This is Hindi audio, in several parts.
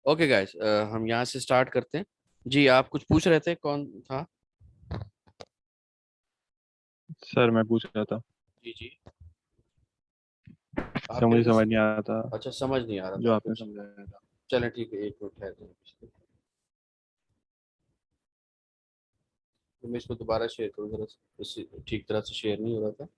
ओके गाइस, हम यहाँ से स्टार्ट करते हैं। जी, आप कुछ पूछ रहे थे, कौन था? सर मैं पूछ रहा था। जी जी। सर आपके मुझे कुछ। समझ नहीं आ रहा था अच्छा, समझ नहीं आ रहा था जो आपको आपने कुछ। समझाया था। चलें ठीक है, एक मिनट है तो मैं इसको दोबारा शेयर करूँ जरा। ठीक तरह से शेयर नहीं हो रहा था।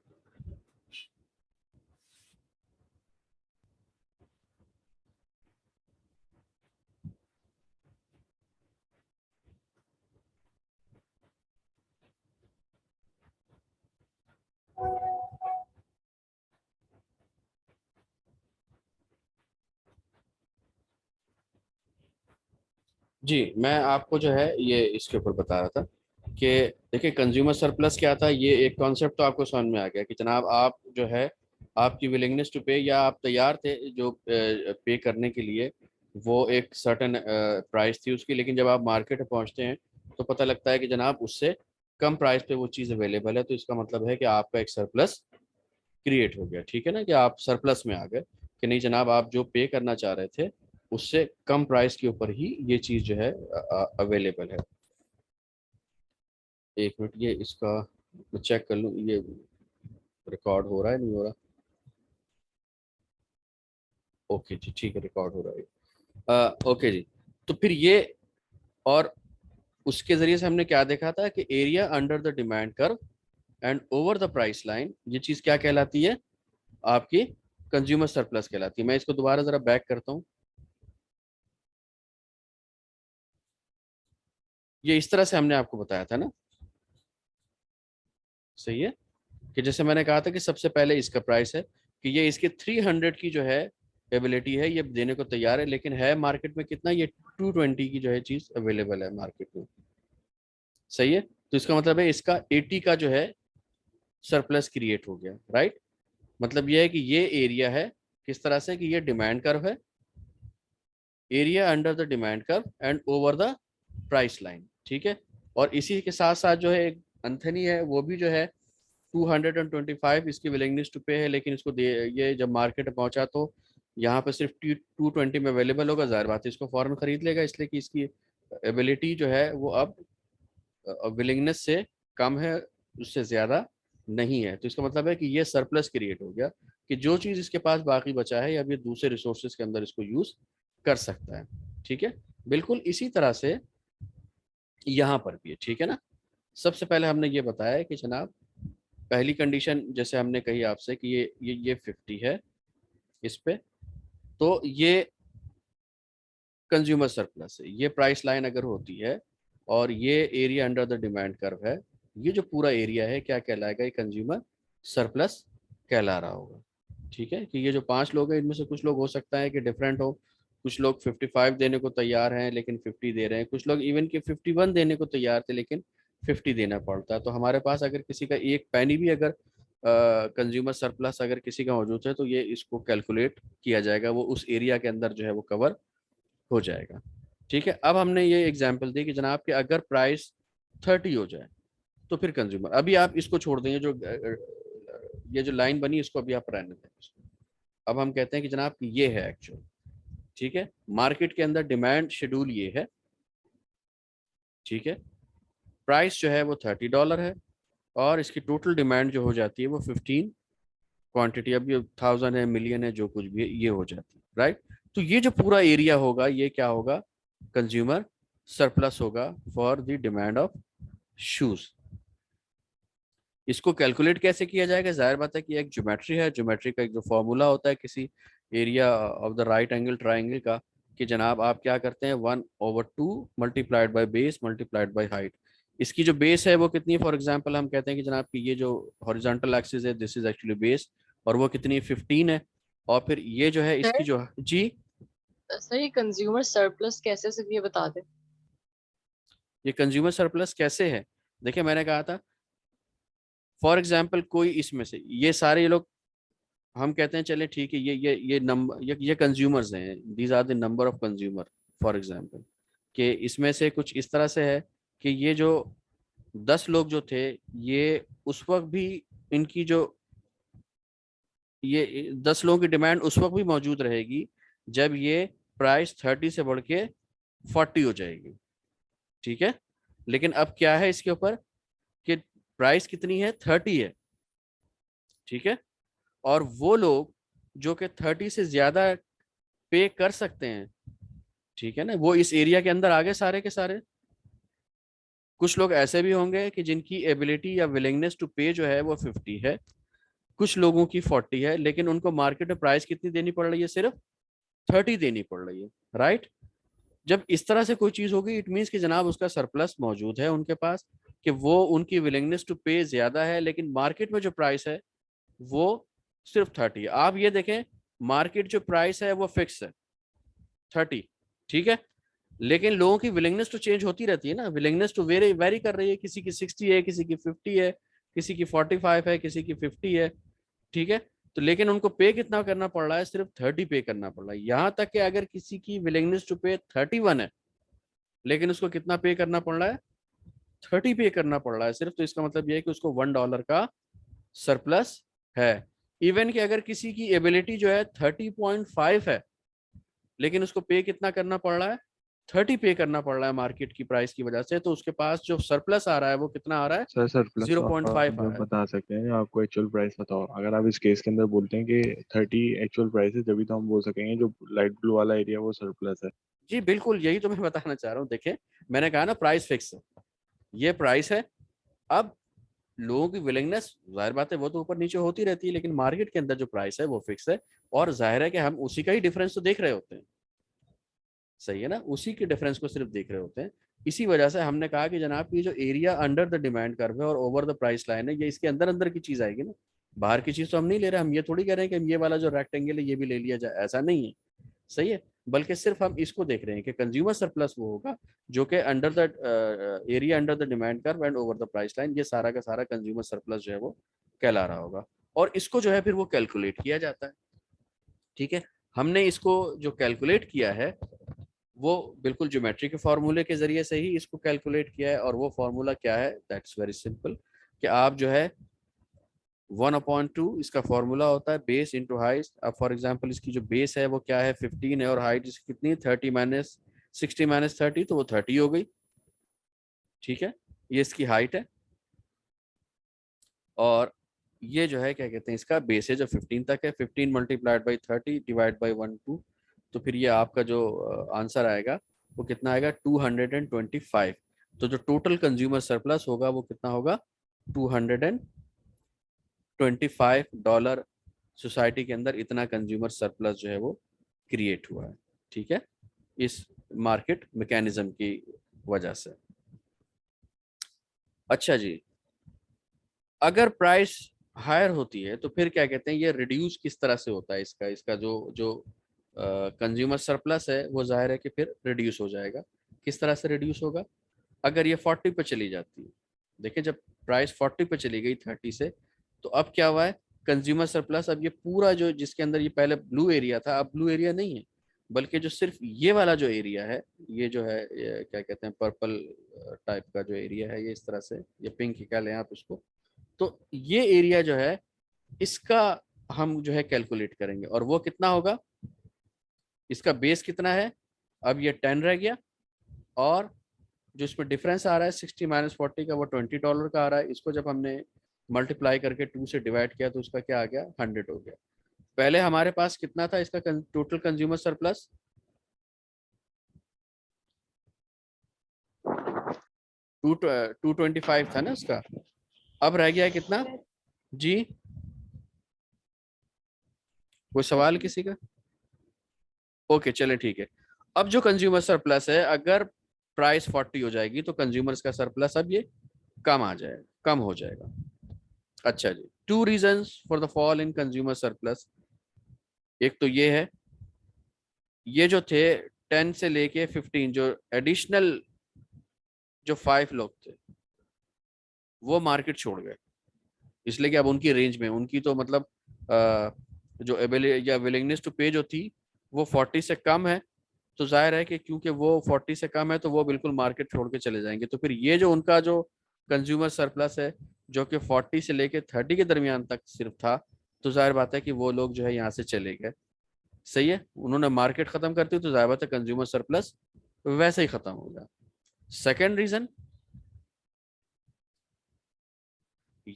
जी, मैं आपको जो है ये इसके ऊपर बता रहा था कि देखिए, कंज्यूमर सरप्लस क्या था। ये एक कॉन्सेप्ट तो आपको समझ में आ गया कि जनाब आप जो है, आपकी विलिंगनेस टू पे, या आप तैयार थे जो पे करने के लिए, वो एक सर्टेन प्राइस थी उसकी। लेकिन जब आप मार्केट में पहुंचते हैं तो पता लगता है कि जनाब उससे कम प्राइस पे वो चीज़ अवेलेबल है। तो इसका मतलब है कि आपका एक सरप्लस क्रिएट हो गया। ठीक है ना, कि आप सरप्लस में आ गए, कि नहीं जनाब, आप जो पे करना चाह रहे थे उससे कम प्राइस के ऊपर ही ये चीज़ जो है अवेलेबल है। एक मिनट, ये इसका मैं चेक कर लूँ, ये रिकॉर्ड हो रहा है नहीं हो रहा। ओके जी, ठीक है, रिकॉर्ड हो रहा है। ओके जी। तो फिर ये, और उसके जरिए से हमने क्या देखा था कि area under the demand curve and over the price line, ये चीज़ क्या कहलाती है? आपकी कंज्यूमर सरप्लस कहलाती है। मैं इसको दोबारा जरा बैक करता हूँ। ये इस तरह से हमने आपको बताया था ना, सही है? कि जैसे मैंने कहा था कि सबसे पहले इसका प्राइस है कि ये इसके 300 की जो है एबिलिटी है, ये देने को तैयार है, लेकिन है मार्केट में कितना? ये 220 की जो है चीज अवेलेबल है मार्केट में। सही है? तो इसका मतलब है इसका 80 का जो है सरप्लस क्रिएट हो गया, राइट? मतलब ये है कि ये एरिया है, किस तरह से, कि ये डिमांड कर्व है, area under the demand curve and over the price line. ठीक है? और इसी के साथ साथ जो है एक अंथनी है, वो भी जो है 225 इसकी विलिंगनेस टू पे है, लेकिन इसको दे, ये जब मार्केट में पहुंचा तो यहाँ पे सिर्फ 220 में अवेलेबल होगा। जाहिर बात है इसको फॉरन खरीद लेगा, इसलिए कि इसकी एबिलिटी जो है वो अब विलिंगनेस से कम है, उससे ज़्यादा नहीं है। तो इसका मतलब है कि ये सरप्लस क्रिएट हो गया, कि जो चीज़ इसके पास बाकी बचा है, अब ये दूसरे रिसोर्सेज के अंदर इसको यूज़ कर सकता है। ठीक है? बिल्कुल इसी तरह से यहाँ पर भी है। ठीक है ना? सबसे पहले हमने ये बताया कि जनाब, पहली कंडीशन जैसे हमने कही आपसे कि ये 50 है इस पे, तो ये कंज्यूमर सरप्लस है। ये प्राइस लाइन अगर होती है और ये area under the demand curve है, ये जो पूरा एरिया है क्या कहलाएगा? ये कंज्यूमर सरप्लस कहला रहा होगा। ठीक है? कि ये जो पांच लोग हैं, इनमें से कुछ लोग हो सकता है कि डिफरेंट हो। कुछ लोग 55 देने को तैयार हैं लेकिन 50 दे रहे हैं, कुछ लोग इवन के 51 देने को तैयार थे लेकिन 50 देना पड़ता है। तो हमारे पास अगर किसी का एक पैनी भी अगर कंज्यूमर सरप्लस अगर किसी का मौजूद है, तो ये इसको कैलकुलेट किया जाएगा, वो उस एरिया के अंदर जो है वो कवर हो जाएगा। ठीक है? अब हमने ये एग्जाम्पल दी कि जनाब कि अगर प्राइस 30 हो जाए तो फिर कंज्यूमर, अभी आप इसको छोड़ देंगे, जो ये जो लाइन बनी इसको अभी आप रहने दें इसको। अब हम कहते हैं कि जनाब कि ये है एक्चुअल। ठीक है? मार्केट के अंदर डिमांड शेड्यूल ये है। ठीक है? प्राइस जो है वो $30 है, और इसकी टोटल डिमांड जो हो जाती है वो 15 क्वांटिटी, अब ये 1000 है, मिलियन है, जो कुछ भी है, ये हो जाती है, राइट? तो ये जो पूरा एरिया होगा ये क्या होगा? कंज्यूमर सरप्लस होगा for the demand of shoes. इसको कैलकुलेट कैसे किया जाएगा? जाहिर बात है कि एक ज्योमेट्री है, ज्योमेट्री का एक जो फॉर्मूला होता है किसी area of the right angle triangle का, कि जनाब आप क्या करते हैं, 1/2 multiplied by base multiplied by height. इसकी जो बेस है वो कितनी? फॉर एग्जांपल हम कहते हैं कि जनाब कि ये जो हॉरिजॉन्टल एक्सिस है, दिस इज एक्चुअली बेस, और वो कितनी? 15 है। और फिर ये जो है इसकी सर जो, जी, सर ये कंज्यूमर सरप्लस कैसे, सिर्फ ये बता दें। ये कंज्यूमर सरप्लस कैसे है? देखिए, मैंने कहा था फॉर एग्जाम्पल कोई इसमें से ये सारे ये लोग, हम कहते हैं चले ठीक है, ये नंबर, ये कंज्यूमर्स हैं, these are the number of consumer. For example कि इसमें से कुछ इस तरह से है कि ये जो 10 लोग जो थे, ये उस वक्त भी, इनकी जो, ये 10 लोगों की डिमांड उस वक्त भी मौजूद रहेगी जब ये प्राइस 30 से बढ़ के 40 हो जाएगी, ठीक है। लेकिन अब क्या है इसके ऊपर कि प्राइस कितनी है, 30 है, ठीक है। और वो लोग जो कि 30 से ज्यादा पे कर सकते हैं, ठीक है ना, वो इस एरिया के अंदर आ गए सारे के सारे। कुछ लोग ऐसे भी होंगे कि जिनकी एबिलिटी या विलिंगनेस टू पे जो है वो 50 है, कुछ लोगों की 40 है, लेकिन उनको मार्केट में प्राइस कितनी देनी पड़ रही है, सिर्फ 30 देनी पड़ रही है, राइट। जब इस तरह से कोई चीज होगी, इट मीन्स कि जनाब उसका सरप्लस मौजूद है उनके पास, कि वो उनकी विलिंगनेस टू पे ज्यादा है, लेकिन मार्केट में जो प्राइस है वो सिर्फ 30 है। आप ये देखें, मार्केट जो प्राइस है वो फिक्स है 30, ठीक है। लेकिन लोगों की विलिंगनेस टू चेंज होती रहती है ना, विलिंगनेस टू वेरी वेरी कर रही है, किसी की 60 है, किसी की 50 है, किसी की 45 है, किसी की 50 है, ठीक है। तो लेकिन उनको पे कितना करना पड़ रहा है, सिर्फ 30 पे करना पड़ रहा है। यहाँ तक कि अगर किसी की विलिंगनेस टू पे 31 है, लेकिन उसको कितना पे करना पड़ रहा है, 30 पे करना पड़ रहा है सिर्फ। तो इसका मतलब ये है कि उसको $1 का सरप्लस है। इवन कि अगर किसी की एबिलिटी जो है 30.5 है, लेकिन उसको पे कितना करना पड़ रहा है, 30 पे करना पड़ रहा है मार्केट की प्राइस की वजह से, तो उसके पास जो सरप्लस आ रहा है वो कितना आ रहा है, सर सरप्लस तो आप 0.5 आ जब रहा है। बता सकते हैं, आपको एक्चुअल प्राइस बताओ। अगर आप इस केस के अंदर बोलते हैं कि 30 एक्चुअल प्राइस है, तभी तो हम बोल सकेंगे जो लाइट ब्लू वाला एरिया वो सरप्लस है। जी बिल्कुल, यही तो मैं बताना चाह रहा हूँ। देखें, मैंने कहा ना प्राइस फिक्स है, ये प्राइस है। अब लोगों की विलिंगनेस, जाहिर बात है वो तो ऊपर नीचे होती रहती है, लेकिन मार्केट के अंदर जो प्राइस है वो फिक्स है। और जाहिर है कि हम उसी का ही डिफरेंस तो देख रहे होते हैं, सही है ना, उसी के डिफरेंस को सिर्फ देख रहे होते हैं। इसी वजह से हमने कहा कि जनाब ये जो area under the demand curve है और ओवर द प्राइस लाइन है, ये इसके अंदर अंदर की चीज आएगी ना, बाहर की चीज तो हम नहीं ले रहे। हम ये थोड़ी कह रहे हैं कि हम ये वाला जो रेक्टेंगल है ये भी ले लिया जाए, ऐसा नहीं है, सही है। बल्कि सिर्फ हम इसको देख रहे हैं कि कंज्यूमर सरप्लस वो होगा जो कि under the area under the demand curve and over the price line, ये सारा का सारा कंज्यूमर सरप्लस जो है वो कहला रहा होगा। और इसको जो है फिर वो कैलकुलेट किया जाता है, ठीक है। हमने इसको जो कैलकुलेट किया है वो बिल्कुल ज्योमेट्री के फार्मूले के जरिए से ही इसको कैलकुलेट किया है। और वो फार्मूला क्या है, दैट्स वेरी सिंपल, कि आप जो है 1/2 इसका फॉर्मूला होता है बेस इंटू हाइट। अब फॉर एग्जांपल इसकी जो बेस है वो क्या है, 15 है, और हाइट इसकी कितनी, 60 - 30, तो वो 30 हो गई, ठीक है। ये इसकी हाइट है। और ये जो है क्या कहते हैं, इसका बेस है जो 15 तक है, 15 मल्टीप्लाइड बाई 30 डिवाइड बाई 1/2। तो फिर ये आपका जो आंसर आएगा वो कितना आएगा, 225। तो जो टोटल कंज्यूमर सरप्लस होगा वो कितना होगा, $225। सोसाइटी के अंदर इतना कंज्यूमर सरप्लस जो है वो क्रिएट हुआ है, ठीक है, इस मार्केट मैकेनिज्म की वजह से। अच्छा जी, अगर प्राइस हायर होती है तो फिर क्या कहते हैं, ये रिड्यूस किस तरह से होता है, इसका इसका जो जो कंज्यूमर सरप्लस है वो जाहिर है कि फिर रिड्यूस हो जाएगा। किस तरह से रिड्यूस होगा, अगर ये 40 पे चली जाती है, देखिए जब प्राइस 40 पे चली गई 30 से, तो अब क्या हुआ है, कंज्यूमर सरप्लस, अब ये पूरा जो जिसके अंदर ये पहले ब्लू एरिया था, अब ब्लू एरिया नहीं है, बल्कि जो सिर्फ ये वाला जो एरिया है, ये जो है ये क्या कहते हैं पर्पल टाइप का जो एरिया है, ये इस तरह से, ये पिंक कह लें आप उसको, तो ये एरिया जो है इसका हम जो है कैलकुलेट करेंगे। और वो कितना होगा, इसका बेस कितना है, अब ये 10 रह गया, और जो इसमें डिफरेंस आ रहा है 60 - 40 का, वो $20 का आ रहा है। इसको जब हमने मल्टीप्लाई करके 2 से डिवाइड किया तो उसका क्या आ गया, 100 हो गया। पहले हमारे पास कितना था इसका टोटल कंज्यूमर सरप्लस, 225 था ना इसका, अब रह गया है कितना जी, कोई सवाल किसी का, ओके चले ठीक है। अब जो कंज्यूमर सरप्लस है, अगर प्राइस 40 हो जाएगी तो कंज्यूमर्स का सरप्लस अब ये कम आ जाएगा, कम हो जाएगा। अच्छा जी, 2 reasons for the fall in consumer surplus. एक तो ये है, ये जो थे 10 से लेके 15, जो एडिशनल जो 5 लोग थे वो मार्केट छोड़ गए, इसलिए कि अब उनकी रेंज में, उनकी तो मतलब जो एबिलिटी या विलिंगनेस टू पे जो थी वो 40 से कम है, तो जाहिर है कि क्योंकि वो 40 से कम है तो वो बिल्कुल मार्केट छोड़ के चले जाएंगे। तो फिर ये जो उनका जो कंज्यूमर सरप्लस है जो कि 40 से लेके 30 के दरमियान तक सिर्फ था, तो जाहिर बात है कि वो लोग जो है यहाँ से चले गए, सही है, उन्होंने मार्केट खत्म कर दी तो जाहिर बात है कंज्यूमर सरप्लस वैसे ही खत्म होगा। सेकेंड रीजन,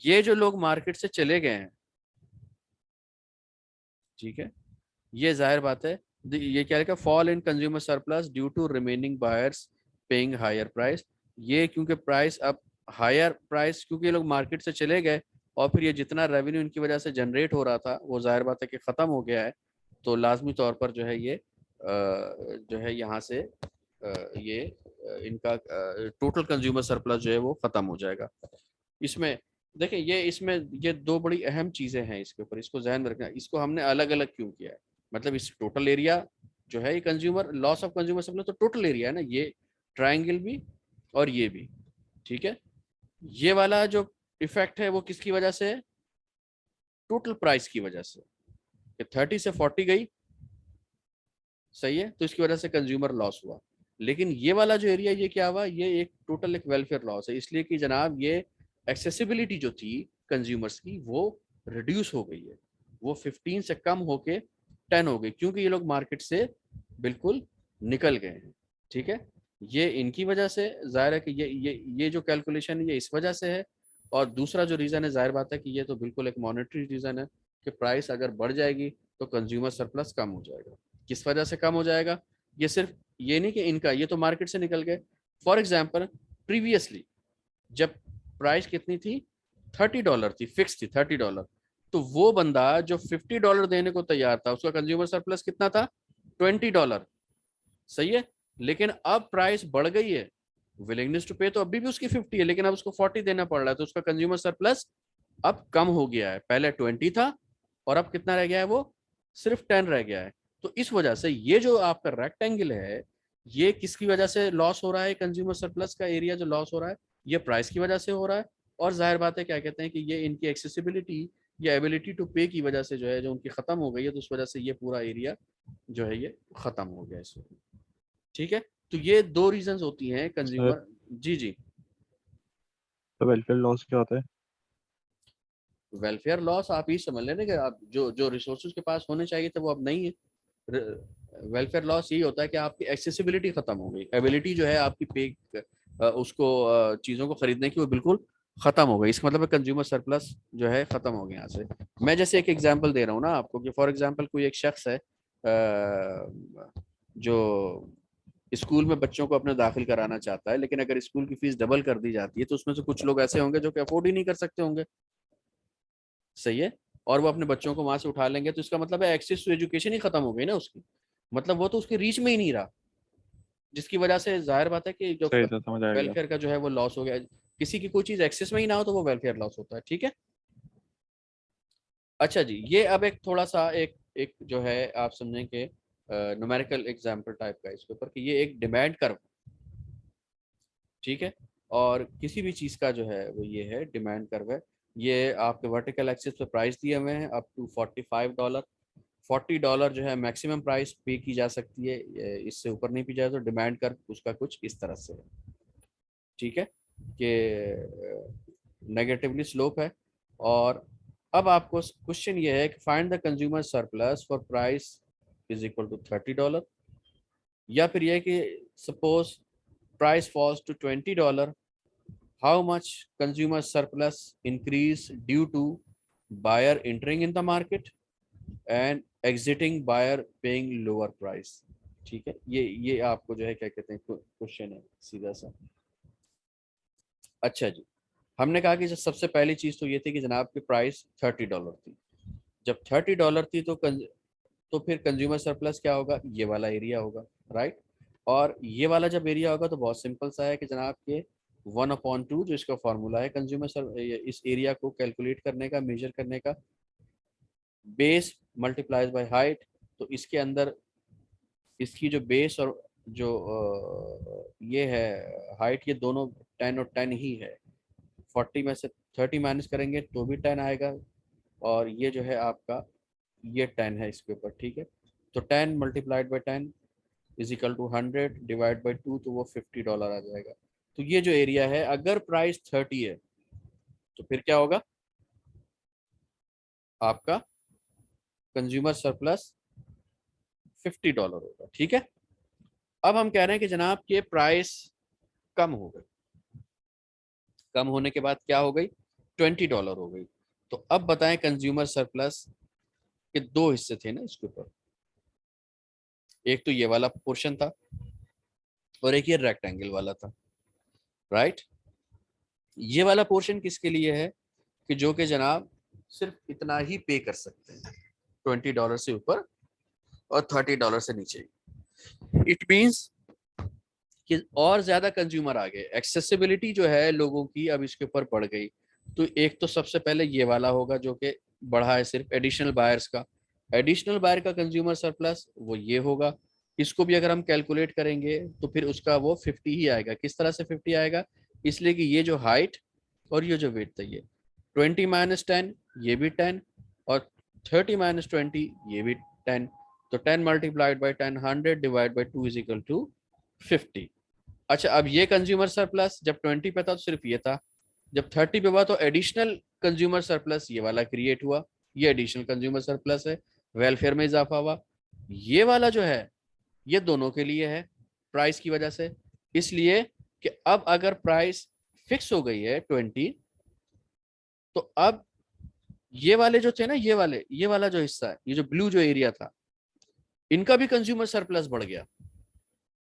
ये जो लोग मार्केट से चले गए हैं, ठीक है, ये जाहिर बात है ये क्या लिखा, fall in consumer surplus due to remaining buyers paying higher price. ये क्योंकि प्राइस अब हायर प्राइस, क्योंकि ये लोग मार्केट से चले गए और फिर ये जितना रेवेन्यू इनकी वजह से जनरेट हो रहा था वो जाहिर बात है कि ख़त्म हो गया है, तो लाजमी तौर पर जो है ये जो है यहाँ से ये इनका टोटल कंज्यूमर सरप्लस जो है वो ख़त्म हो जाएगा। इसमें देखिए ये इसमें ये दो बड़ी अहम चीज़ें हैं इसके ऊपर, इसको ध्यान में रखना। इसको हमने अलग अलग क्यों किया है, मतलब इस टोटल एरिया जो है ये consumer loss of consumer supply तो टोटल एरिया है ना, ये ट्रायंगल भी और ये भी, ठीक है। ये वाला जो इफेक्ट है वो किसकी वजह से है, टोटल प्राइस की वजह से, कि 30 से 40 गई, सही है, तो इसकी वजह से कंज्यूमर लॉस हुआ। लेकिन ये वाला जो एरिया ये क्या हुआ, ये एक टोटल एक वेलफेयर लॉस है, इसलिए कि जनाब ये एक्सेसिबिलिटी जो थी कंज्यूमर्स की वो रिड्यूस हो गई है, वो 15 से कम होके 10 हो गई, क्योंकि ये लोग मार्केट से बिल्कुल निकल गए हैं, ठीक है। ये इनकी वजह से जाहिर है कि ये जो कैलकुलेशन है ये इस वजह से है। और दूसरा जो रीज़न है जाहिर बात है कि ये तो बिल्कुल एक मॉनेटरी रीज़न है कि प्राइस अगर बढ़ जाएगी तो कंज्यूमर सरप्लस कम हो जाएगा। किस वजह से कम हो जाएगा, ये सिर्फ ये नहीं कि इनका, ये तो मार्केट से निकल गए। फॉर एग्जाम्पल प्रीवियसली जब प्राइस कितनी थी, $30 थी, फिक्स थी $30, तो वो बंदा जो $50 देने को तैयार था उसका कंज्यूमर सरप्लस कितना था, $20, सही है। लेकिन अब प्राइस बढ़ गई है, विलिंगनेस टू पे तो अभी भी उसकी 50 है, लेकिन अब उसको 40 देना पड़ रहा है, तो उसका कंज्यूमर सरप्लस अब कम हो गया है, पहले 20 था और अब कितना रह गया है, वो सिर्फ 10 रह गया है। तो इस वजह से ये जो आपका रेक्टेंगल है ये किसकी वजह से लॉस हो रहा है, कंज्यूमर सरप्लस का एरिया जो लॉस हो रहा है ये प्राइस की वजह से हो रहा है। और जाहिर बात है क्या कहते हैं कि ये इनकी एक्सेसिबिलिटी या एबिलिटी टू पे की वजह से जो है, जो उनकी खत्म हो गई है, तो उस वजह से ये पूरा एरिया जो है ये खत्म हो गया इसमें, ठीक है। तो ये दो रीजंस होती हैं सर, कंज्यूमर। जी जी। तो वेलफेयर लॉस क्या होता है? वेलफेयर लॉस आप ही समझ लेना कि आप जो जो रिसोर्सेज के पास होने चाहिए थे वो अब नहीं है। वेलफेयर लॉस यही होता है कि आपकी एक्सेसिबिलिटी खत्म हो गई, एबिलिटी जो है आपकी पे उसको चीज़ों को खरीदने की वो बिल्कुल खत्म हो गई। इसका मतलब है कंज्यूमर सरप्लस जो है खत्म हो गया यहाँ से। मैं जैसे एक एग्जांपल दे रहा हूँ ना आपको कि फॉर एग्जांपल कोई एक शख्स है जो स्कूल में बच्चों को अपने दाखिल कराना चाहता है, लेकिन अगर स्कूल की फीस डबल कर दी जाती है तो उसमें से कुछ लोग ऐसे होंगे जो कि अफोर्ड ही नहीं कर सकते होंगे, सही है, और वो अपने बच्चों को वहां से उठा लेंगे, तो इसका मतलब है एक्सेस टू एजुकेशन ही खत्म हो गई ना उसकी, मतलब वो तो उसके रीच में ही नहीं रहा, जिसकी वजह से जाहिर बात है कि जो सही था, समझ आ गया। वेलफेयर का जो है वो लॉस हो गया। किसी की कोई चीज एक्सेस में ही ना हो तो वो वेलफेयर लॉस होता है, ठीक है। अच्छा जी, ये अब एक थोड़ा सा एक एक जो है आप समझें कि न्यूमेरिकल एग्जांपल टाइप का इसके ऊपर कि ये एक डिमांड कर्व, ठीक है, और किसी भी चीज़ का जो है वो ये है डिमांड कर्व है। ये आपके वर्टिकल एक्सिस पे प्राइस दिए हुए हैं अप टू $45, $40 जो है मैक्सिमम प्राइस पे की जा सकती है, इससे ऊपर नहीं पी जाए तो डिमांड कर्व उसका कुछ इस तरह से है, ठीक है, कि नेगेटिवली स्लोप है। और अब आपको क्वेश्चन ये है कि find the consumer surplus for price is equal to $30, या फिर यह कि suppose price falls to $20, how much consumer surplus increase due to buyer entering in the market and exiting buyer paying lower price, ठीक है। ये आपको जो है क्या कहते हैं क्वेश्चन है सीधा सा। अच्छा जी, हमने कहा कि जो सबसे पहली चीज तो ये थी कि जनाब की प्राइस $30 थी, जब $30 थी तो फिर कंज्यूमर सरप्लस क्या होगा, ये वाला एरिया होगा, राइट। और ये वाला जब एरिया होगा तो बहुत सिंपल सा है कि जनाब के 1/2 जो इसका फॉर्मूला है कंज्यूमर इस एरिया को कैलकुलेट करने का, मेजर करने का, बेस मल्टीप्लाइज बाय हाइट। तो इसके अंदर इसकी जो बेस और जो ये है हाइट, ये दोनों 10 और 10 ही है। 40 में से 30 माइनस करेंगे तो भी 10 आएगा, और ये जो है आपका ये 10 है इसके ऊपर, ठीक है। तो 10 multiplied by 10 is equal to 100 divide by 2, तो वो $50 आ जाएगा। तो ये जो एरिया है अगर प्राइस 30 है तो फिर क्या होगा, आपका कंज्यूमर सरप्लस $50 होगा। ठीक है, अब हम कह रहे हैं कि जनाब ये प्राइस कम हो गई, कम होने के बाद क्या हो गई, $20 हो गई। तो अब बताएं कंज्यूमर सरप्लस के दो हिस्से थे ना इसके ऊपर, एक तो ये वाला पोर्शन था और एक ये रेक्टेंगल वाला था, राइट। ये वाला पोर्शन किसके लिए है कि जो कि जनाब सिर्फ इतना ही पे कर सकते हैं, $20 से ऊपर और $30 से नीचे। इट मींस कि और ज्यादा कंज्यूमर आ गए, एक्सेसिबिलिटी जो है लोगों की अब इसके ऊपर बढ़ गई। तो एक तो सबसे पहले ये वाला होगा जो कि बढ़ा है सिर्फ एडिशनल बायर्स का, एडिशनल बायर का कंज्यूमर सरप्लस वो ये होगा। इसको भी अगर हम कैलकुलेट करेंगे तो फिर उसका वो 50 ही आएगा। किस तरह से 50 आएगा, इसलिए कि ये जो हाइट और ये जो वेट था, ये 20 - 10 ये भी 10 और 30 - 20 ये भी 10। तो 10 × 10 100 डिवाइड बाई 2 = 50। अच्छा, अब ये कंज्यूमर सरप्लस जब 20 पे था तो सिर्फ ये था, जब 30 पे हुआ तो एडिशनल कंज्यूमर सरप्लस ये वाला क्रिएट हुआ, ये एडिशनल कंज्यूमर सरप्लस है, वेलफेयर में इजाफा हुआ। ये वाला जो है ये दोनों के लिए है प्राइस की वजह से, इसलिए कि अब अगर प्राइस फिक्स हो गई है 20, तो अब ये वाले जो थे ना, ये वाला जो हिस्सा है, ये जो ब्लू जो एरिया था, इनका भी कंज्यूमर सरप्लस बढ़ गया।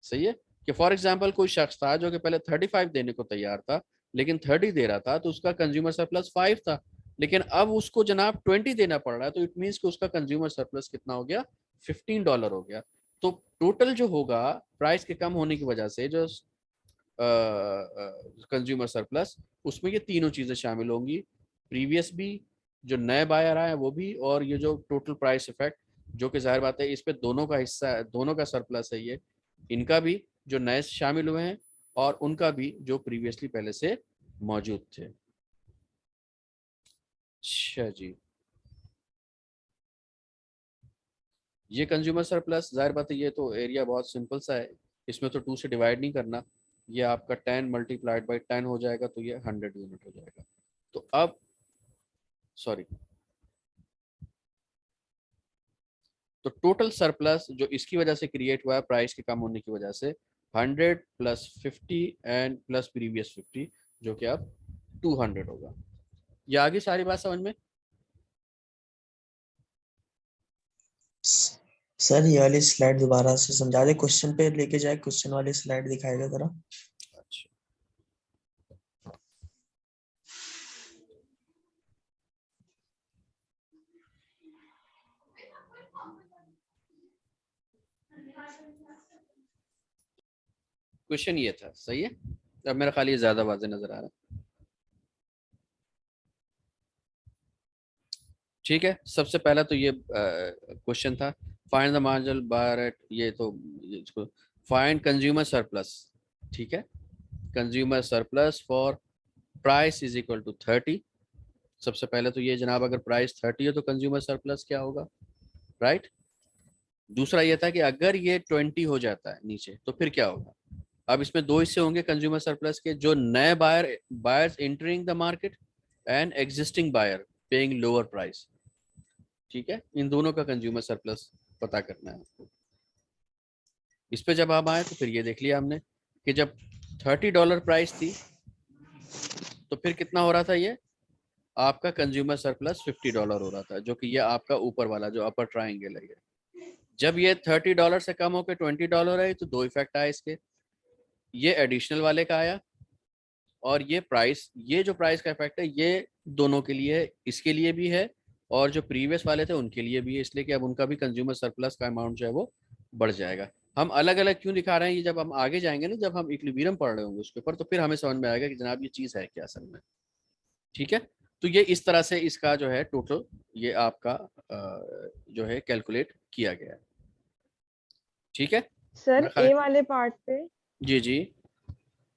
सही है कि फॉर एग्जांपल कोई शख्स था जो कि पहले 35 देने को तैयार था लेकिन 30 दे रहा था, तो उसका कंज्यूमर सरप्लस 5 था, लेकिन अब उसको जनाब 20 देना पड़ रहा है, तो इट मींस कि उसका कंज्यूमर सरप्लस कितना हो गया, $15 हो गया। तो टोटल जो होगा प्राइस के कम होने की वजह से जो कंज्यूमर सरप्लस, उसमें ये तीनों चीजें शामिल होंगी, प्रीवियस भी, जो नए बायर आए वो भी, और ये जो टोटल प्राइस इफेक्ट, जो कि जाहिर बात है इस पे दोनों का हिस्सा है, दोनों का सरप्लस है ये, इनका भी जो नए शामिल हुए हैं और उनका भी जो प्रीवियसली पहले से मौजूद थे। अच्छा जी, ये कंज्यूमर सरप्लस, जाहिर बात है ये तो एरिया बहुत सिंपल सा है, इसमें तो 2 से डिवाइड नहीं करना, ये आपका 10 × 10 हो जाएगा, तो ये 100 यूनिट हो जाएगा। तो अब सॉरी, तो टोटल सरप्लस जो इसकी वजह से क्रिएट हुआ है प्राइस के कम होने की वजह से, 100 + 50 एंड प्लस प्रीवियस 50, जो कि अब 200 होगा। ये आगे सारी बात समझ में? सर ये वाली स्लाइड दोबारा से समझा दे, क्वेश्चन पे लेके जाए, क्वेश्चन वाली स्लाइड दिखाएगा जरा। अच्छा, क्वेश्चन ये था, सही है। अब मेरा ख्याल ये ज्यादा वाज़ेह नजर आ रहा है। ठीक है, सबसे पहला तो ये क्वेश्चन था, find the marginal buyer at, ये तो इसको फाइंड कंज्यूमर सरप्लस। ठीक है, कंज्यूमर सरप्लस फॉर प्राइस = 30। सबसे पहले तो ये जनाब, अगर प्राइस 30 है तो कंज्यूमर सरप्लस क्या होगा, राइट। दूसरा ये था कि अगर ये 20 हो जाता है नीचे तो फिर क्या होगा। अब इसमें दो हिस्से होंगे कंज्यूमर सरप्लस के, जो नए buyers entering the market and existing buyer paying lower price. ठीक है, इन दोनों का कंज्यूमर सरप्लस पता करना है आपको। इस पे जब आप आए तो फिर ये देख लिया हमने कि जब $30 प्राइस थी तो फिर कितना हो रहा था, ये आपका कंज्यूमर सरप्लस $50 हो रहा था, जो कि ये आपका ऊपर वाला जो अपर ट्राइंगल है। जब ये $30 से कम होकर $20 है तो दो इफेक्ट आए इसके, ये एडिशनल वाले का आया और ये प्राइस, ये जो प्राइस का इफेक्ट है ये दोनों के लिए है, इसके लिए भी है और जो प्रीवियस वाले थे उनके लिए भी है, इसलिए कि अब उनका भी कंज्यूमर सरप्लस का अमाउंट जो है वो बढ़ जाएगा। हम अलग अलग क्यों दिखा रहे हैं, ये जब हम आगे जाएंगे ना, जब हम इक्विलिब्रियम पढ़ रहे होंगे उसके ऊपर, तो फिर हमें समझ में आएगा कि जनाब ये चीज़ है क्या असल में। ठीक है, तो ये इस तरह से इसका जो है टोटल ये आपका जो है कैलकुलेट किया गया है। ठीक है सर मेरा ख्याल, ए वाले पार्ट पे, जी जी,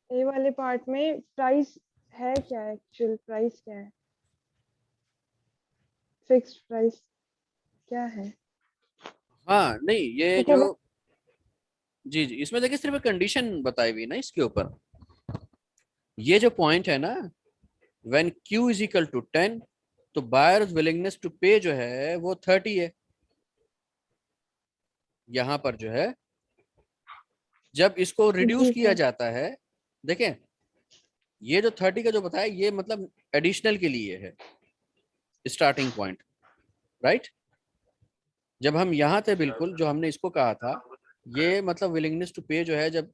ए वाले पार्ट में प्राइस है क्या, एक्चुअल प्राइस क्या है, फिक्स्ड प्राइस क्या है? हाँ नहीं ये क्योंकि जो, जी जी, इसमें देखिए सिर्फ कंडीशन बताई हुई ना इसके ऊपर, ये जो पॉइंट है ना, व्हेन Q = 10 तो बायर्स विलिंगनेस टू पे जो है वो 30 है। यहाँ पर जो है जब इसको रिड्यूस जी किया सर। जाता है, देखें ये जो 30 का जो बताया ये मतलब एडिशनल के लिए है स्टार्टिंग पॉइंट, राइट। जब हम यहाँ थे बिल्कुल जो हमने इसको कहा था, ये मतलब विलिंगनेस टू पे जो है जब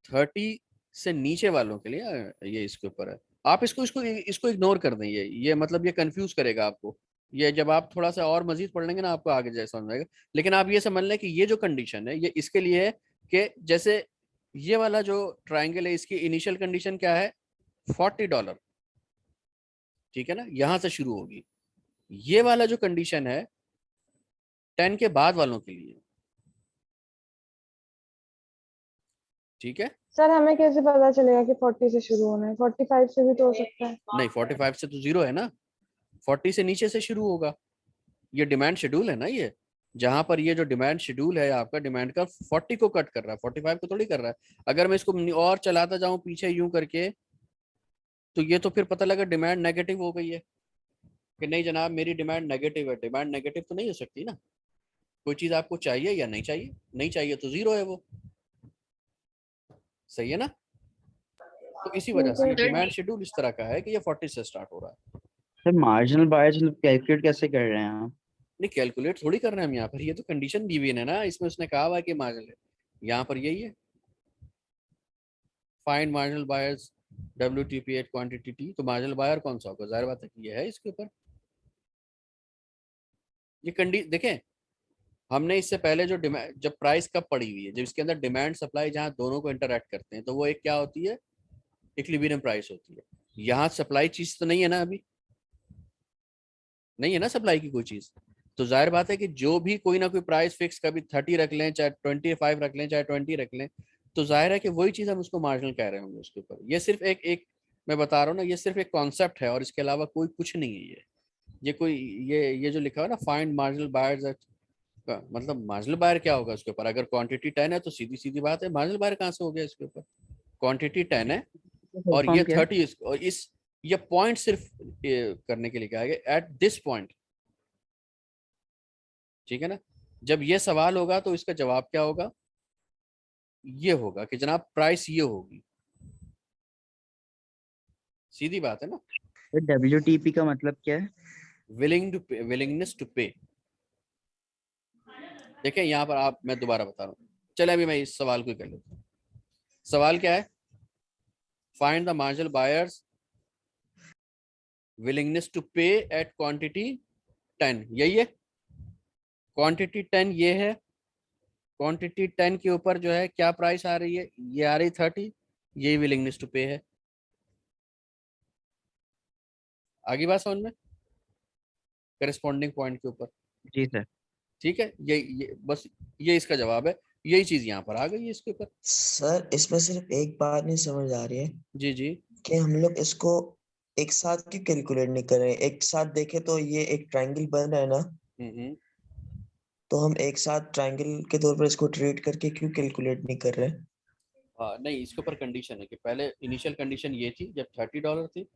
30 से नीचे वालों के लिए ये इसके ऊपर है। आप इसको इसको इसको इग्नोर कर दें, ये मतलब ये कंफ्यूज करेगा आपको। ये जब आप थोड़ा सा और मजीद पढ़ लेंगे ना आपको आगे जैसा समझ आएगा। लेकिन आप ये समझ लें कि ये जो कंडीशन है ये इसके लिए है कि जैसे ये वाला जो ट्राइंगल है इसकी इनिशियल कंडीशन क्या है, $40, ठीक है ना, यहां से शुरू होगी। ये वाला जो कंडीशन है 10 के बाद वालों के लिए, ठीक है। सर हमें कैसे पता चलेगा कि 40 से शुरू होना है? 45 से भी तो हो सकता है। नहीं 45 से तो जीरो है ना, 40 से नीचे से शुरू होगा। ये डिमांड शेड्यूल है ना, ये जहां पर ये जो डिमांड शेड्यूल है आपका डिमांड का 40 को कट कर रहा है, 45 को थोड़ी कर रहा है। अगर मैं इसको और चलाता जाऊं पीछे यूं करके तो ये तो फिर पता लगा डिमांड नेगेटिव हो गई है कि नहीं जनाब मेरी डिमांड नेगेटिव है। डिमांड नेगेटिव तो नहीं हो सकती ना, कोई चीज आपको चाहिए या नहीं चाहिए, नहीं चाहिए तो जीरो है वो, सही है ना। तो इसी वजह ठीक से है ये सर डिमांड शेड्यूल इस तरह का है कि ये 40 से स्टार्ट हो रहा है। सर मार्जिनल बायर्स कैलकुलेट कैसे कर रहे हैं आप? नहीं कैलकुलेट थोड़ी कर रहे हैं हम यहाँ पर, ये तो कंडीशन दी हुई है ना इसमें, उसने कहा हुआ है कि मार्जिनल है, यहाँ पर यही है find marginal buyers WTP at quantity T। तो मार्जिनल बायर कौन सा होगा, जाहिर बात है कि ये है इसके ऊपर। ये कंडी देखें हमने इससे पहले जो डिमांड जब प्राइस कब पड़ी हुई है, जब इसके अंदर डिमांड सप्लाई जहां दोनों को इंटरैक्ट करते हैं तो वो एक क्या होती है, इक्विलिब्रियम प्राइस होती है। यहाँ सप्लाई चीज तो नहीं है ना, अभी नहीं है ना सप्लाई की कोई चीज। तो जाहिर बात है कि जो भी कोई ना कोई प्राइस फिक्स कभी 30 रख लें चाहे 25 रख लें चाहे 20 रख लें, तो जाहिर है कि वही चीज हम उसको मार्जिनल कह रहे होंगे उसके ऊपर। ये सिर्फ एक एक मैं बता रहा हूँ ना, ये सिर्फ एक कॉन्सेप्ट है और इसके अलावा कोई कुछ नहीं है। ये कोई ये जो लिखा हुआ है ना फाइंड मार्जिनल बायर्स, मतलब मार्जिनल बायर क्या होगा उसके ऊपर, अगर क्वांटिटी 10 है तो सीधी सीधी बात है मार्जिनल बायर कहाँ से हो गया इसके ऊपर। क्वांटिटी 10 है और फॉर्म ये क्या है? 30 और इस ये पॉइंट सिर्फ करने के लिए क्या है एट दिस पॉइंट, ठीक है ना। जब ये सवाल होगा तो इसका जवाब क्या होगा, ये होगा कि जनाब प्राइस ये होगी, सीधी बात है ना। सर WTP का मतलब क्या है? विलिंगनेस टू पे। देखें यहाँ पर आप, मैं दोबारा बता रहा हूँ, चले अभी मैं इस सवाल को कर लेता हूँ। सवाल क्या है, find the marginal buyers willingness to pay at quantity 10, यही है क्वांटिटी 10 ये है। क्वांटिटी 10 के ऊपर जो है क्या प्राइस आ रही है, ये आ रही 30, यही विलिंगनेस टू पे है। आगे बात समझ में, करस्पॉन्डिंग पॉइंट के ऊपर, जी सर। ठीक है। ये बस ये इसका जवाब है, यही चीज यहाँ पर आ गई है इसके ऊपर। सर इसमें सिर्फ एक बात नहीं समझ आ रही है जी जी। कि हम लोग इसको एक साथ क्यों कैलकुलेट नहीं कर रहे हैं। एक साथ देखे तो ये एक ट्रायंगल बन रहा है ना, हम्म। तो हम एक साथ ट्रायंगल के तौर पर इसको ट्रीट करके क्यों कैलकुलेट नहीं कर रहे हैं। हाँ नहीं इसके ऊपर कंडीशन है कि पहले इनिशियल कंडीशन ये थी जब $30 थी,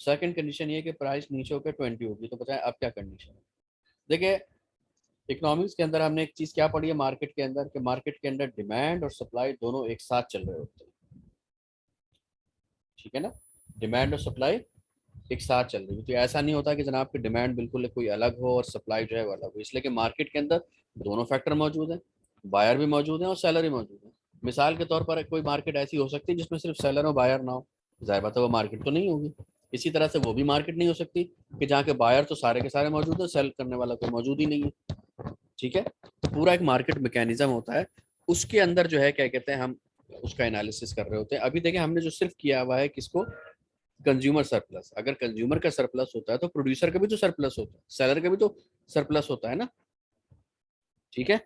सेकंड कंडीशन ये कि प्राइस नीचे होकर 20 होगी। तो बताएं अब क्या कंडीशन है। देखिए इकोनॉमिक्स के अंदर हमने एक चीज क्या पढ़ी है मार्केट के अंदर, कि मार्केट के अंदर डिमांड और सप्लाई दोनों एक साथ चल रहे होते हैं, ठीक है ना। डिमांड और सप्लाई एक साथ चल रही है, तो ऐसा नहीं होता कि जनाब की डिमांड बिल्कुल कोई अलग हो और सप्लाई जो है वो अलग हो, इसलिए कि मार्केट के अंदर दोनों फैक्टर मौजूद हैं, बायर भी मौजूद हैं और सेलर भी मौजूद है। मिसाल के तौर पर कोई मार्केट ऐसी हो सकती है जिसमें सिर्फ सेलर और बायर ना हो, जाहिर बात है वो मार्केट तो नहीं होगी। इसी तरह से वो भी मार्केट नहीं हो सकती कि जहाँ के बायर तो सारे के सारे मौजूद है, सेल करने वाला कोई मौजूद ही नहीं है, ठीक है। पूरा एक मार्केट मैकेनिज्म होता है, उसके अंदर जो है क्या कहते हैं हम उसका एनालिसिस कर रहे होते हैं। अभी देखें हमने जो सिर्फ किया हुआ है किसको, कंज्यूमर सरप्लस। अगर कंज्यूमर का सरप्लस होता है तो प्रोड्यूसर का भी तो सरप्लस होता है, सेलर का भी तो सरप्लस होता है ना, ठीक है।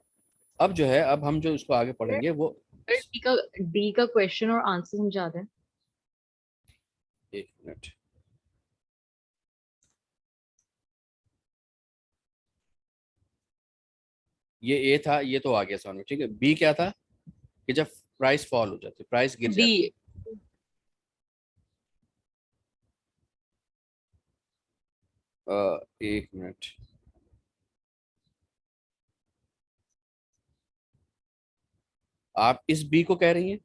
अब जो है अब हम जो इसको आगे पढ़ेंगे वो डी का क्वेश्चन और आंसर समझा दें। एक मिनट, ये ए था, ये तो आ गया समझ में, ठीक है। बी क्या था कि जब प्राइस फॉल हो जाती है, प्राइस गिर डी जाती है। एक मिनट, आप इस बी को कह रही हैं?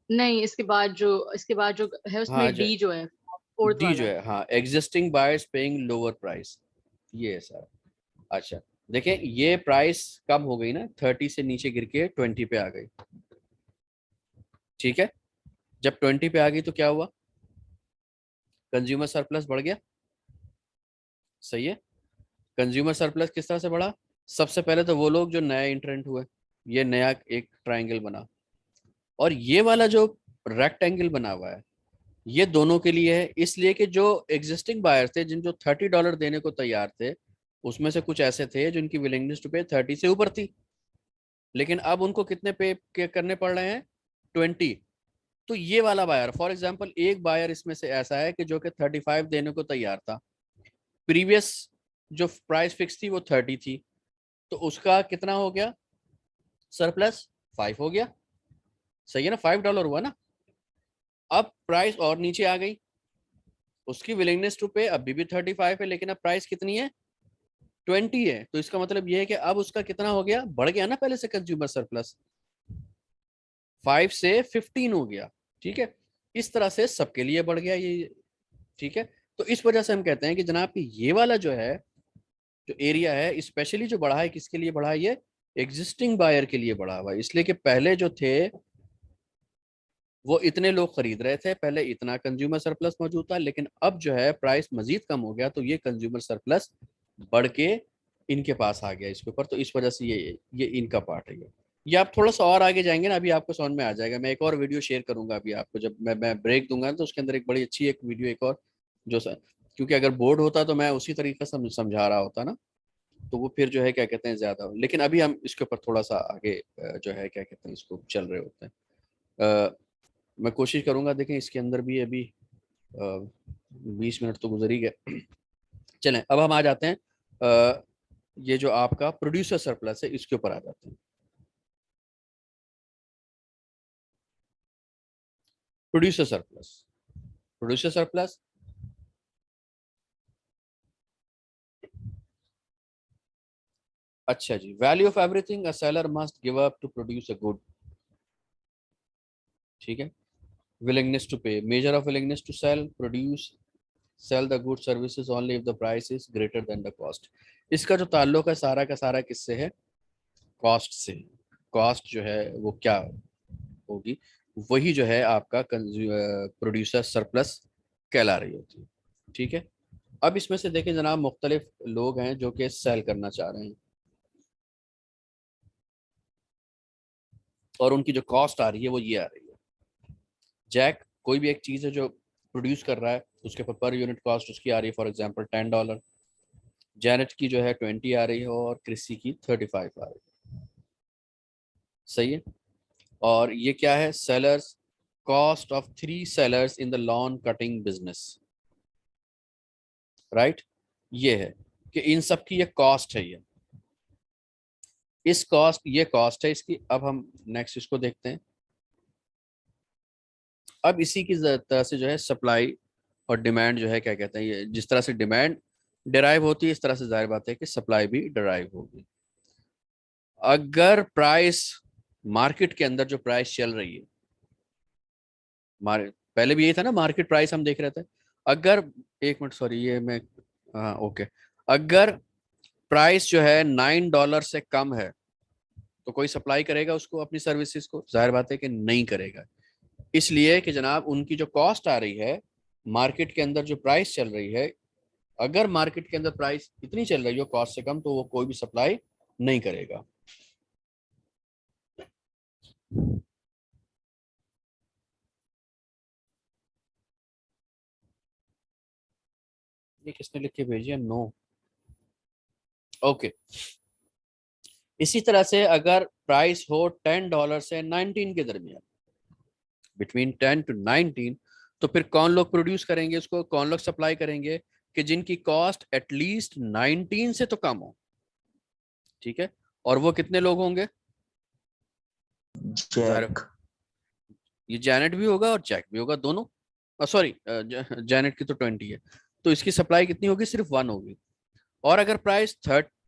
नहीं, इसके बाद जो है हाँ, उसमें डी जो है, फोर्थ डी जो वाला। है, हाँ, existing buyers paying lower price, ये है सर। अच्छा, देखें ये प्राइस कम हो गई ना, 30 से नीचे गिर के 20 पे आ गई। ठीक है, जब 20 पे आ गई तो क्या हुआ? कंज्यूमर सरप्लस बढ़ गया। सही है। कंज्यूमर सरप्लस किस तरह से बढ़ा? सबसे पहले तो वो लोग जो नया इंट्रेंट हुए, ये नया एक ट्रायंगल बना, और ये वाला जो रेक्टेंगल बना हुआ है ये दोनों के लिए है, इसलिए कि जो एग्जिस्टिंग बायर थे, जिन जो $30 देने को तैयार थे, उसमें से कुछ ऐसे थे जिनकी विलिंगनेस टू पे 30 से ऊपर थी, लेकिन अब उनको कितने पे करने पड़ रहे हैं? 20। तो ये वाला बायर, फॉर एग्जांपल एक बायर इसमें से ऐसा है कि जो कि 35 देने को तैयार था, प्रीवियस जो प्राइस फिक्स थी वो 30 थी, तो उसका कितना हो गया? सरप्लस 5 हो गया। सही है ना, $5 हुआ ना। अब प्राइस और नीचे आ गई, उसकी विलिंगनेस टू पे अभी भी 35 है, लेकिन अब प्राइस कितनी है? 20 है। तो इसका मतलब ये है कि अब उसका कितना हो गया? बढ़ गया ना पहले से कंज्यूमर सरप्लस, 5 से 15 हो गया। ठीक है, इस तरह से सबके लिए बढ़ गया ये। ठीक है, तो इस वजह से हम कहते हैं कि जनाब कि ये वाला जो है, जो एरिया है, स्पेशली जो बढ़ा है, किसके लिए बढ़ा है? ये एग्जिस्टिंग बायर के लिए बढ़ा हुआ है, इसलिए कि पहले जो थे वो इतने लोग खरीद रहे थे, पहले इतना कंज्यूमर सरप्लस मौजूद था, लेकिन अब जो है प्राइस मजीद कम हो गया, तो ये कंज्यूमर सरप्लस बढ़ के इनके पास आ गया इसके ऊपर, तो इस वजह से ये इनका पार्ट है। ये आप थोड़ा सा और आगे जाएंगे ना, अभी आपको समझ में आ जाएगा। मैं एक और वीडियो शेयर करूंगा अभी आपको, जब मैं ब्रेक दूंगा तो उसके अंदर एक बड़ी अच्छी एक वीडियो, एक और जो सर, क्योंकि अगर बोर्ड होता तो मैं उसी तरीके से समझा रहा होता ना, तो वो फिर जो है क्या कहते हैं ज्यादा, लेकिन अभी हम इसके ऊपर थोड़ा सा आगे जो है क्या कहते हैं इसको चल रहे होते हैं। मैं कोशिश करूंगा, देखें इसके अंदर भी अभी 20 मिनट तो गुजर ही गए। चलें, अब हम आ जाते हैं ये जो आपका प्रोड्यूसर सरप्लस है इसके ऊपर आ जाते हैं। प्रोड्यूसर सरप्लस, प्रोड्यूसर सरप्लस अच्छा जी, value of everything a seller must give up to produce a good. ठीक है, willingness to pay, measure of willingness to sell the good services only if the price is greater than the cost। इसका जो ताल्लुक है सारा का सारा किससे है? कॉस्ट से। कॉस्ट जो है वो क्या होगी? वही जो है आपका प्रोड्यूसर सरप्लस कहला रही होती है। ठीक है, अब इसमें से देखें जनाब, मुख्तलिफ लोग हैं जो कि सेल करना चाह रहे हैं, और उनकी जो कॉस्ट आ रही है वो ये आ रही है। जैक कोई भी एक चीज़ है जो प्रोड्यूस कर रहा है, उसके पर यूनिट कॉस्ट उसकी आ रही है फॉर एग्जांपल $10। जैनेट की जो है 20 आ रही है, और क्रिसी की 35 आ रही है। सही है, और ये क्या है? Sellers cost of 3 sellers in the lawn cutting business. Right, ये है कि इन सब की ये कॉस्ट है, ये कॉस्ट है इसकी। अब हम नेक्स्ट इसको देखते हैं। अब इसी की तरह से जो है सप्लाई और डिमांड जो है क्या कहते हैं, ये जिस तरह से डिमांड डिराइव होती है, इस तरह से जाहिर बात है कि सप्लाई भी डिराइव होगी। अगर प्राइस मार्केट के अंदर जो प्राइस चल रही है, पहले भी यही था ना, मार्केट प्राइस हम देख रहे थे। अगर एक मिनट, सॉरी, ये मैं, हाँ ओके, अगर प्राइस जो है $9 से कम है तो कोई सप्लाई करेगा उसको, अपनी सर्विसेज को? जाहिर बात है कि नहीं करेगा, इसलिए कि जनाब उनकी जो कॉस्ट आ रही है, मार्केट के अंदर जो प्राइस चल रही है, अगर मार्केट के अंदर प्राइस इतनी चल रही हो कॉस्ट से कम, तो वो कोई भी सप्लाई नहीं करेगा। ये किसने लिख के भेजी है? No, okay. इसी तरह से अगर प्राइस हो $10 से 19 के दरमियान, बिटवीन 10 to 19, तो फिर कौन लोग प्रोड्यूस करेंगे उसको, कौन लोग सप्लाई करेंगे? कि जिनकी कॉस्ट एटलीस्ट 19 से तो कम हो। ठीक है, और वो कितने लोग होंगे? जैक। ये जैनेट भी होगा और जैक भी होगा, दोनों। सॉरी, जैनेट की तो 20 है, तो इसकी सप्लाई कितनी होगी? सिर्फ 1 होगी। और अगर प्राइस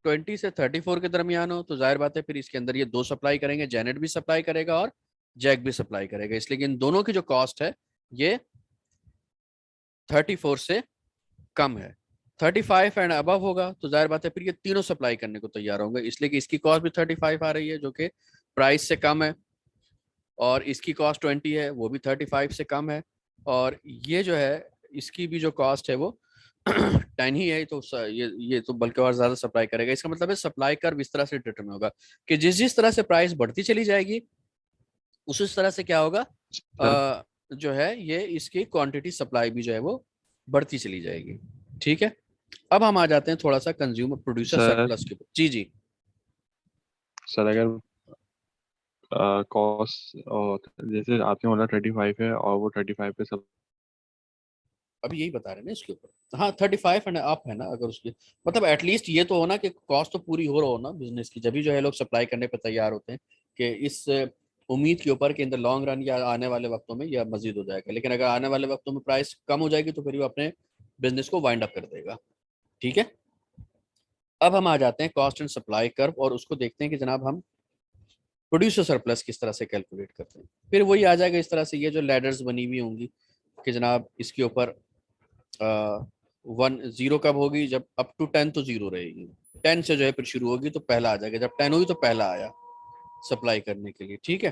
20 से 34 के दरमियान हो तो जाहिर बात है फिर इसके अंदर ये दो सप्लाई करेंगे, जेनेट भी सप्लाई करेगा और जैक भी सप्लाई करेगा, इसलिए कि इन दोनों की जो कॉस्ट है ये 34 से कम है। 35 एंड अबव होगा तो जाहिर बात है फिर ये तीनों सप्लाई करने को तैयार होंगे, इसलिए कि इसकी कॉस्ट भी 35 आ रही है जो कि प्राइस से कम है, और इसकी कॉस्ट 20 है वो भी 35 से कम है, और ये जो है इसकी भी जो कॉस्ट है वो 10 ही है, तो ये तो बल्कि और ज्यादा सप्लाई करेगा। इसका मतलब है सप्लाई कर्व इस तरह से डिटरमाइन होगा कि जिस जिस तरह से प्राइस बढ़ती चली जाएगी उस तरह से क्या होगा, जो है ये इसकी क्वांटिटी सप्लाई भी जो है वो बढ़ती चली जाएगी। ठीक है, अब हम आ जाते हैं थोड़ा सा कंज्यूमर प्रोड्यूसर सर। सरप्लस के ऊपर। जी जी सर अगर कॉस्ट जैसे आपने बोला 35 है और वो 35 पे सब अभी यही बता रहे हैं ना इसके ऊपर। हाँ 35 एंड अप है ना, अगर उसकी मतलब एटलीस्ट ये तो हो ना कि कॉस्ट तो पूरी हो रहा हो ना बिजनेस की, जब भी जो है लोग सप्लाई करने पे तैयार होते हैं कि इस उम्मीद के ऊपर कि इन द लॉन्ग रन या आने वाले वक्तों में यह मजीद हो जाएगा, लेकिन अगर आने वाले वक्तों में प्राइस कम हो जाएगी तो फिर वो अपने बिजनेस को वाइंड अप कर देगा। ठीक है, अब हम आ जाते हैं कॉस्ट एंड सप्लाई कर्व और उसको देखते हैं कि जनाब हम प्रोड्यूसर सरप्लस किस तरह से कैलकुलेट करते हैं। फिर वही आ जाएगा इस तरह से, ये जो लैडर्स बनी हुई होंगी कि जनाब इसके ऊपर 1 0 कब होगी, जब अप टू 10 तो 0 रहेगी, 10 से जो है फिर शुरू होगी तो पहला आ जाएगा, जब 10 होगी तो पहला आया सप्लाई करने के लिए। ठीक है,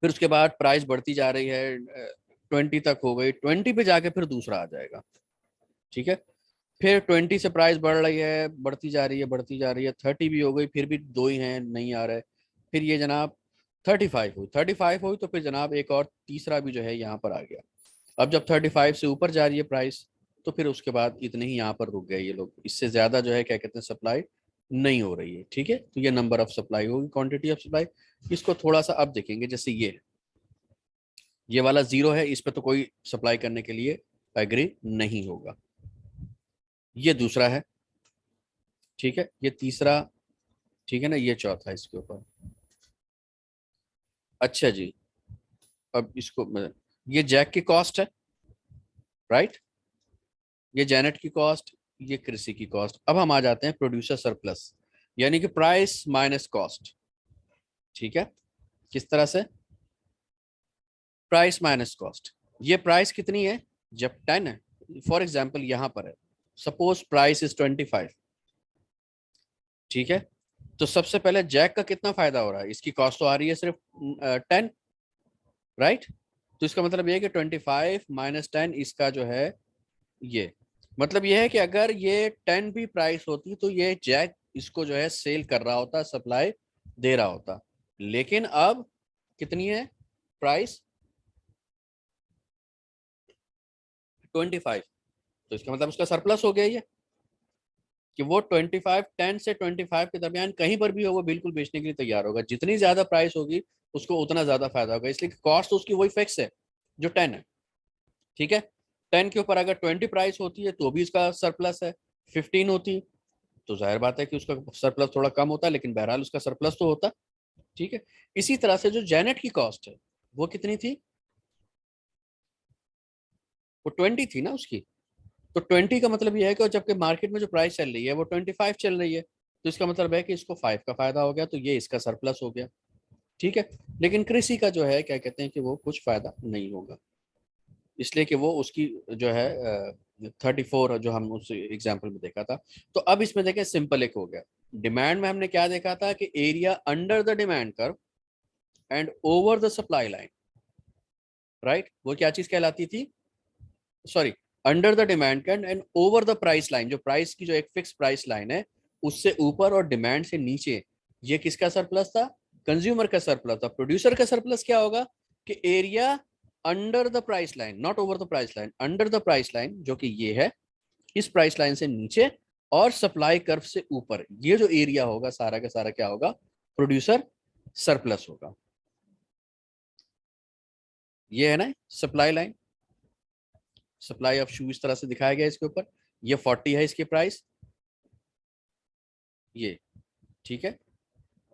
फिर उसके बाद प्राइस बढ़ती जा रही है 20 तक हो गई, 20 पे जाके फिर दूसरा आ जाएगा। ठीक है, फिर 20 से प्राइस बढ़ रही है, बढ़ती जा रही है बढ़ती जा रही है, 30 भी हो गई, फिर भी दो ही हैं नहीं आ रहे, फिर ये जनाब 35 हुई, 35 हुई तो फिर जनाब एक और तीसरा भी जो है यहाँ पर आ गया। अब जब 35 से ऊपर जा रही है प्राइस तो फिर उसके बाद इतने ही यहाँ पर रुक गए ये लोग, इससे ज्यादा जो है क्या कहते हैं सप्लाई नहीं हो रही है। ठीक है, तो ये नंबर ऑफ सप्लाई होगी, क्वांटिटी ऑफ सप्लाई। इसको थोड़ा सा अब देखेंगे, जैसे ये वाला 0 है, इस पर तो कोई सप्लाई करने के लिए एग्री नहीं होगा। ये दूसरा है, ठीक है, ये तीसरा, ठीक है ना, ये चौथा इसके ऊपर। अच्छा जी, अब इसको ये जैक की कॉस्ट है, राइट, ये जेनेट की कॉस्ट, ये कृषि की कॉस्ट। अब हम आ जाते हैं प्रोड्यूसर सरप्लस, यानी कि प्राइस माइनस कॉस्ट। ठीक है, किस तरह से, प्राइस माइनस कॉस्ट। ये प्राइस कितनी है, जब 10 है, फॉर एग्जांपल यहां पर है, सपोज प्राइस इज 25। ठीक है, तो सबसे पहले जैक का कितना फायदा हो रहा है, इसकी कॉस्ट तो आ रही है सिर्फ 10, राइट, तो इसका मतलब ये है कि 25 माइनस 10 इसका जो है ये मतलब ये है कि अगर ये 10 भी प्राइस होती तो ये जैक इसको जो है सेल कर रहा होता, सप्लाई दे रहा होता, लेकिन अब कितनी है प्राइस 25, तो इसका मतलब उसका सरप्लस हो गया ये कि वो 25 10 से 25 के दरमियान कहीं पर भी हो वो बिल्कुल बेचने के लिए तैयार होगा, जितनी ज्यादा प्राइस होगी उसको उतना ज्यादा फायदा होगा, इसलिए कॉस्ट तो उसकी वही फिक्स है जो 10 है। ठीक है, 10 के ऊपर अगर 20 प्राइस होती है तो भी इसका सरप्लस है, 15 होती तो जाहिर बात है कि उसका सरप्लस थोड़ा कम होता, लेकिन बहरहाल उसका सरप्लस तो होता। ठीक है, इसी तरह से जो जेनेट की कॉस्ट है वो कितनी थी, वो 20 थी ना उसकी, तो 20 का मतलब ये है कि जबकि मार्केट में जो प्राइस चल रही है वो 25 चल रही है, तो इसका मतलब है कि इसको 5 का फायदा हो गया, तो ये इसका सरप्लस हो गया। ठीक है, लेकिन कृषि का जो है क्या कहते हैं कि वो कुछ फायदा नहीं होगा, इसलिए कि वो उसकी जो है 34 जो हम उस एग्जाम्पल में देखा था। तो अब इसमें देखें सिंपल एक हो गया, डिमांड में हमने क्या देखा था कि area under the demand curve and over the supply line, right, वो क्या चीज कहलाती थी, sorry, under the demand curve and over the price line, जो प्राइस की जो एक फिक्स प्राइस लाइन है उससे ऊपर और डिमांड से नीचे, ये किसका सरप्लस था, कंज्यूमर का सरप्लस था। प्रोड्यूसर का सरप्लस क्या होगा कि area under the price line, not over the price line, under the price line जो कि ये है, इस प्राइस लाइन से नीचे और सप्लाई कर्व से ऊपर, ये जो एरिया होगा सारा का सारा क्या होगा, प्रोड्यूसर सरप्लस होगा। ये है ना सप्लाई लाइन, सप्लाई ऑफ शू इस तरह से दिखाया गया इसके ऊपर, ये 40 है इसकी प्राइस, ये ठीक है,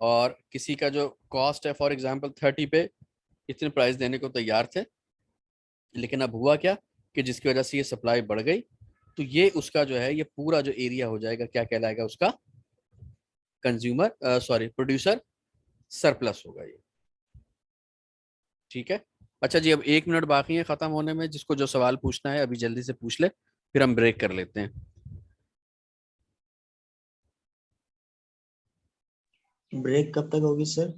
और किसी का जो कॉस्ट है फॉर एग्जांपल 30 पे इतने प्राइस देने को तैयार थे, लेकिन अब हुआ क्या कि जिसकी वजह से ये सप्लाई बढ़ गई, तो ये उसका जो है ये पूरा जो एरिया हो जाएगा क्या कहलाएगा, उसका कंज्यूमर सॉरी प्रोड्यूसर सरप्लस होगा ये। ठीक है, अच्छा जी, अब 1 मिनट बाकी है खत्म होने में, जिसको जो सवाल पूछना है अभी जल्दी से पूछ ले, फिर हम ब्रेक कर लेते हैं। ब्रेक कब तक होगी सर?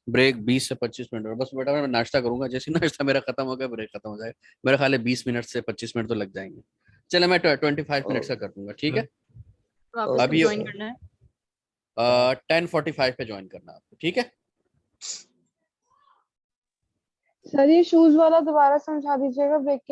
ब्रेक 20 से 25 मिनट और बस बेटा, मैं नाश्ता करूंगा, जैसे नाश्ता मेरा खत्म हो गया ब्रेक खत्म हो जाएगा। मेरा ख्याल है 20 मिनट से 25 मिनट तो लग जाएंगे। चलो मैं 25 मिनट का कर दूंगा, ठीक है। वापस अभी कब ज्वाइन करना है? 10:45 पे ज्वाइन करना आपको, ठीक है। सर ये शूज वाला दोबारा समझा दीजिएगा ब्रेक के